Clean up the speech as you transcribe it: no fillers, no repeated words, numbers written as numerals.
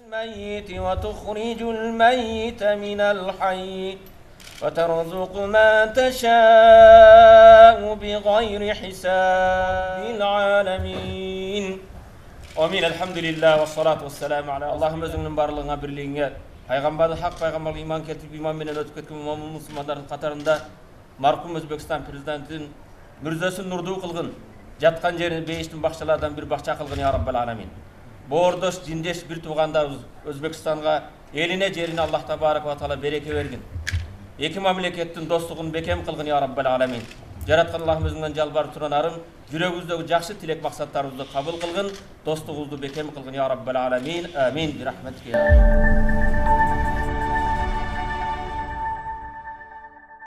الميت وتخرج الميت من الحي وترزق من تشاء بغير حساب العالمين. Amin. Elhamdülillah ve salatu ve selamu ala Allah'ım özünün barlığına birliğine Peygamber'e hak peygamberlik iman keltip iman menen ötüp ketken Müslümanların katarında marhum Özbekistan prezidentinin mürzesini nurdu kılgın jatkan jerini beyiştin bakçalardan bir bakça kılgın ya Rabbel alamin. Bordoş, jindeş bir tuğandarız Özbekistan'a eline jerini Allah tabarak ve taala bereke vergin. Eki mamlekettin dostluğunu bekem kılgın ya Rabbel alamin. Jaratkan Allah'ımızdan jalbar turan arın yüreğimizdeki jakşı tilek maksatlarımızı kabul kılgın, dostluğumuzu bekem kılgın ya Rabbel alamin. Amin. Bir rahmetike ya.